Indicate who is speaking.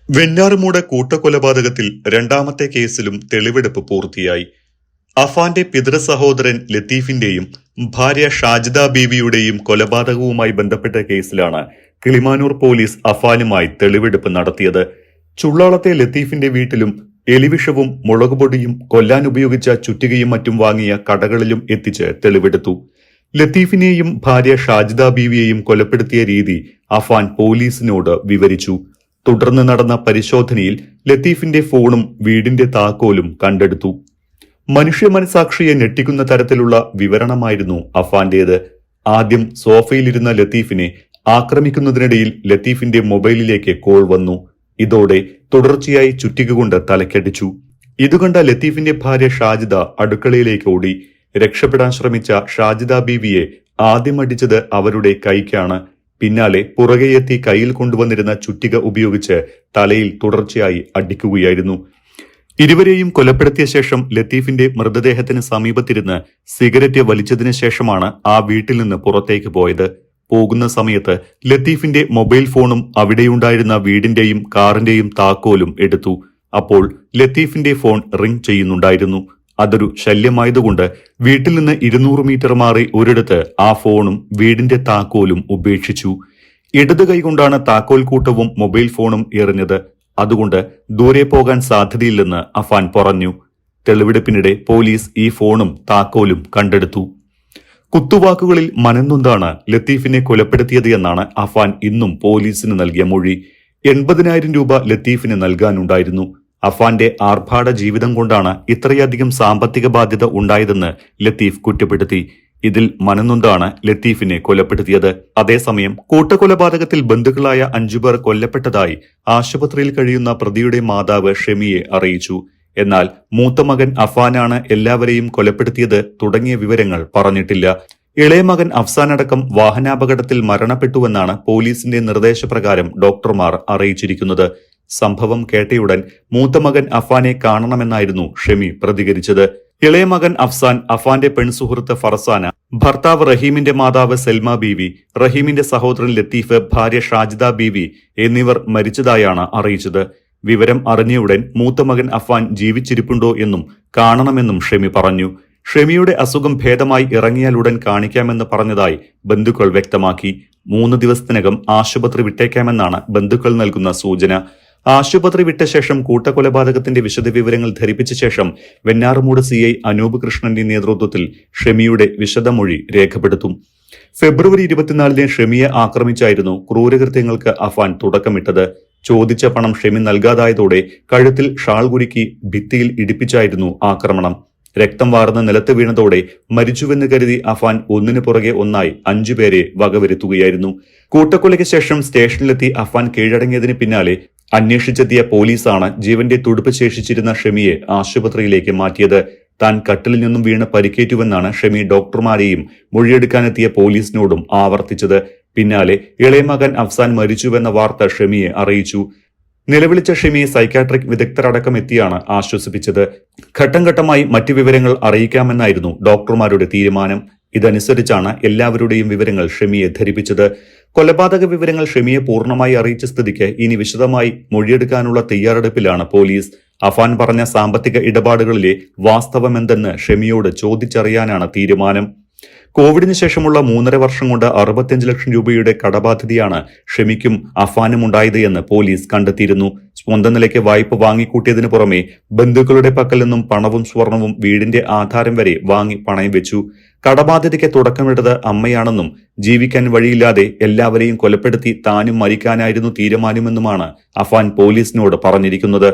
Speaker 1: വെഞ്ഞാറുമൂട് കൂട്ടക്കൊലപാതകത്തിൽ രണ്ടാമത്തെ കേസിലും തെളിവെടുപ്പ് പൂർത്തിയായി. അഫാന്റെ പിതൃസഹോദരൻ ലത്തീഫിന്റെയും ഭാര്യ ഷാജിദ ബീവിയുടെയും കൊലപാതകവുമായി ബന്ധപ്പെട്ട കേസിലാണ് കിളിമാനൂർ പോലീസ് അഫാനുമായി തെളിവെടുപ്പ് നടത്തിയത്. ചുള്ളാളത്തെ ലത്തീഫിന്റെ വീട്ടിലും എലിവിഷവും മുളകുപൊടിയും കൊല്ലാൻ ഉപയോഗിച്ച ചുറ്റികയും മറ്റും വാങ്ങിയ കടകളിലും എത്തിച്ച് തെളിവെടുത്തു. ലത്തീഫിനെയും ഭാര്യ ഷാജിദ ബീവിയെയും കൊലപ്പെടുത്തിയ രീതി അഫാൻ പോലീസിനോട് വിവരിച്ചു. തുടർന്ന് നടന്ന പരിശോധനയിൽ ലത്തീഫിന്റെ ഫോണും വീടിന്റെ താക്കോലും കണ്ടെടുത്തു. മനുഷ്യ മനസാക്ഷിയെ ഞെട്ടിക്കുന്ന തരത്തിലുള്ള വിവരണമായിരുന്നു അഫാന്റേത്. ആദ്യം സോഫയിലിരുന്ന ലത്തീഫിനെ ആക്രമിക്കുന്നതിനിടയിൽ ലത്തീഫിന്റെ മൊബൈലിലേക്ക് കോൾ വന്നു. ഇതോടെ തുടർച്ചയായി ചുറ്റിക കൊണ്ട് തലക്കടിച്ചു. ഇതുകണ്ട ലത്തീഫിന്റെ ഭാര്യ ഷാജിദ അടുക്കളയിലേക്ക് ഓടി. രക്ഷപ്പെടാൻ ശ്രമിച്ച ഷാജിദ ബീവിയെ ആദ്യം അടിച്ചത് അവരുടെ കൈക്കാണ്. പിന്നാലെ പുറകെയെത്തി കയ്യിൽ കൊണ്ടുവന്നിരുന്ന ചുറ്റിക ഉപയോഗിച്ച് തലയിൽ തുടർച്ചയായി അടിക്കുകയായിരുന്നു. ഇരുവരെയും കൊലപ്പെടുത്തിയ ശേഷം ലത്തീഫിന്റെ മൃതദേഹത്തിന് സമീപത്തിരുന്ന് സിഗരറ്റ് വലിച്ചതിനു ശേഷമാണ് ആ വീട്ടിൽ നിന്ന് പുറത്തേക്ക് പോയത്. പോകുന്ന സമയത്ത് ലത്തീഫിന്റെ മൊബൈൽ ഫോണും അവിടെയുണ്ടായിരുന്ന വീടിന്റെയും കാറിന്റെയും താക്കോലും എടുത്തു. അപ്പോൾ ലത്തീഫിന്റെ ഫോൺ റിംഗ് ചെയ്യുന്നുണ്ടായിരുന്നു. അതൊരു ശല്യമായതുകൊണ്ട് വീട്ടിൽ നിന്ന് 200 മീറ്റർ മാറി ഒരിടത്ത് ആ ഫോണും വീടിന്റെ താക്കോലും ഉപേക്ഷിച്ചു. ഇടത് കൈകൊണ്ടാണ് താക്കോൽ കൂട്ടവും മൊബൈൽ ഫോണും എറിഞ്ഞത്. അതുകൊണ്ട് ദൂരെ പോകാൻ സാധ്യതയില്ലെന്ന് അഫാൻ പറഞ്ഞു. തെളിവെടുപ്പിനിടെ പോലീസ് ഈ ഫോണും താക്കോലും കണ്ടെടുത്തു. കുത്തുവാക്കുകളിൽ മനംനൊന്താണ് ലത്തീഫിനെ കൊലപ്പെടുത്തിയത് എന്നാണ് അഫാൻ ഇന്നും പോലീസിന് നൽകിയ മൊഴി. 80,000 രൂപ ലത്തീഫിന് നൽകാനുണ്ടായിരുന്നു. അഫാന്റെ ആർഭാട ജീവിതം കൊണ്ടാണ് ഇത്രയധികം സാമ്പത്തിക ബാധ്യത ഉണ്ടായതെന്ന് ലത്തീഫ് കുറ്റപ്പെടുത്തി. ഇതിൽ മനംനൊന്താണ് ലത്തീഫിനെ കൊലപ്പെടുത്തിയത്. അതേസമയം കൂട്ടക്കൊലപാതകത്തിൽ ബന്ധുക്കളായ 5 പേർ കൊല്ലപ്പെട്ടതായി ആശുപത്രിയിൽ കഴിയുന്ന പ്രതിയുടെ മാതാവ് ഷെമിയെ അറിയിച്ചു. എന്നാൽ മൂത്ത മകൻ അഫാനാണ് എല്ലാവരെയും കൊലപ്പെടുത്തിയത് തുടങ്ങിയ വിവരങ്ങൾ പറഞ്ഞിട്ടില്ല. ഇളയ മകൻ അഫ്സാൻ അടക്കം വാഹനാപകടത്തിൽ മരണപ്പെട്ടുവെന്നാണ് പോലീസിന്റെ നിർദ്ദേശപ്രകാരം ഡോക്ടർമാർ അറിയിച്ചിരിക്കുന്നത്. സംഭവം കേട്ടയുടൻ മൂത്ത മകൻ അഫാനെ കാണണമെന്നായിരുന്നു ഷെമി പ്രതികരിച്ചത്. ഇളയ മകൻ അഫ്സാൻ, അഫാന്റെ പെൺസുഹൃത്ത് ഫർസാന, ഭർത്താവ് റഹീമിന്റെ മാതാവ് സെൽമ ബീവി, റഹീമിന്റെ സഹോദരൻ ലത്തീഫ്, ഭാര്യ ഷാജിദ ബീവി എന്നിവർ മരിച്ചതായാണ് അറിയിച്ചത്. വിവരം അറിഞ്ഞയുടൻ മൂത്ത മകൻ അഫാൻ ജീവിച്ചിരിപ്പുണ്ടോ എന്നും കാണണമെന്നും ഷെമി പറഞ്ഞു. ഷെമിയുടെ അസുഖം ഭേദമായി ഇറങ്ങിയാലുടൻ കാണിക്കാമെന്ന് പറഞ്ഞതായി ബന്ധുക്കൾ വ്യക്തമാക്കി. 3 ദിവസത്തിനകം ആശുപത്രി വിട്ടേക്കാമെന്നാണ് ബന്ധുക്കൾ നൽകുന്ന സൂചന. ആശുപത്രി വിട്ട ശേഷം കൂട്ടക്കൊലപാതകത്തിന്റെ വിശദവിവരങ്ങൾ ധരിപ്പിച്ച ശേഷം വെഞ്ഞാറുമൂട് CI അനൂപ് കൃഷ്ണന്റെ നേതൃത്വത്തിൽ ഷെമിയുടെ വിശദമൊഴി രേഖപ്പെടുത്തും. ഫെബ്രുവരി 24-ന് ഷെമിയെ ആക്രമിച്ചായിരുന്നു ക്രൂരകൃത്യങ്ങൾക്ക് അഫാൻ തുടക്കമിട്ടത്. ചോദിച്ച പണം ഷെമി നൽകാതായതോടെ കഴുത്തിൽ ഷാൾ കുരുക്കി ഭിത്തിയിൽ ഇടിപ്പിച്ചായിരുന്നു ആക്രമണം. രക്തം വാർന്ന് നിലത്ത് വീണതോടെ മരിച്ചുവെന്ന് കരുതി അഫാൻ ഒന്നിനു പുറകെ ഒന്നായി 5 പേരെ വകവരുത്തുകയായിരുന്നു. കൂട്ടക്കൊലയ്ക്ക് ശേഷം സ്റ്റേഷനിലെത്തി അഫാൻ കീഴടങ്ങിയതിന് പിന്നാലെ അന്വേഷിച്ചെത്തിയ പോലീസാണ് ജീവന്റെ തുടുപ്പ് ശേഷിച്ചിരുന്ന ഷെമിയെ ആശുപത്രിയിലേക്ക് മാറ്റിയത്. താൻ കട്ടിലിൽ നിന്നും വീണ് പരിക്കേറ്റുവെന്നാണ് ഷെമി ഡോക്ടർമാരെയും മൊഴിയെടുക്കാനെത്തിയ പോലീസിനോടും ആവർത്തിച്ചത്. പിന്നാലെ ഇളയ മകൻ അഫ്സാൻ മരിച്ചുവെന്ന വാർത്ത ഷെമിയെ അറിയിച്ചു. നിലവിളിച്ച ഷെമിയെ സൈക്കാട്രിക് വിദഗ്ധരടക്കം എത്തിയാണ് ആശ്വസിപ്പിച്ചത്. ഘട്ടം ഘട്ടമായി മറ്റു വിവരങ്ങൾ അറിയിക്കാമെന്നായിരുന്നു ഡോക്ടർമാരുടെ തീരുമാനം. ഇതനുസരിച്ചാണ് എല്ലാവരുടെയും വിവരങ്ങൾ ഷെമിയെ ധരിപ്പിച്ചത്. കൊലപാതക വിവരങ്ങൾ ഷെമിയെ പൂർണ്ണമായി അറിയിച്ച സ്ഥിതിക്ക് ഇനി വിശദമായി മൊഴിയെടുക്കാനുള്ള തയ്യാറെടുപ്പിലാണ് പോലീസ്. അഫാൻ പറഞ്ഞ സാമ്പത്തിക ഇടപാടുകളിലെ വാസ്തവമെന്തെന്ന് ഷെമിയോട് ചോദിച്ചറിയാനാണ് തീരുമാനം. കോവിഡിന് ശേഷമുള്ള 3.5 വർഷം കൊണ്ട് 65 ലക്ഷം രൂപയുടെ കടബാധ്യതയാണ് ഷെമിക്കും അഫാനും ഉണ്ടായത് എന്ന് പോലീസ് കണ്ടെത്തിയിരുന്നു. സ്വന്തം നിലയ്ക്ക് വായ്പ വാങ്ങിക്കൂട്ടിയതിനു പുറമെ ബന്ധുക്കളുടെ പക്കൽ നിന്നും പണവും സ്വർണവും വീടിന്റെ ആധാരം വരെ വാങ്ങി പണയം വെച്ചു. കടബാധ്യതയ്ക്ക് തുടക്കമിട്ടത് അമ്മയാണെന്നും ജീവിക്കാൻ വഴിയില്ലാതെ എല്ലാവരെയും കൊലപ്പെടുത്തി താനും മരിക്കാനായിരുന്നു തീരുമാനമെന്നുമാണ് അഫാൻ പോലീസിനോട് പറഞ്ഞിരിക്കുന്നത്.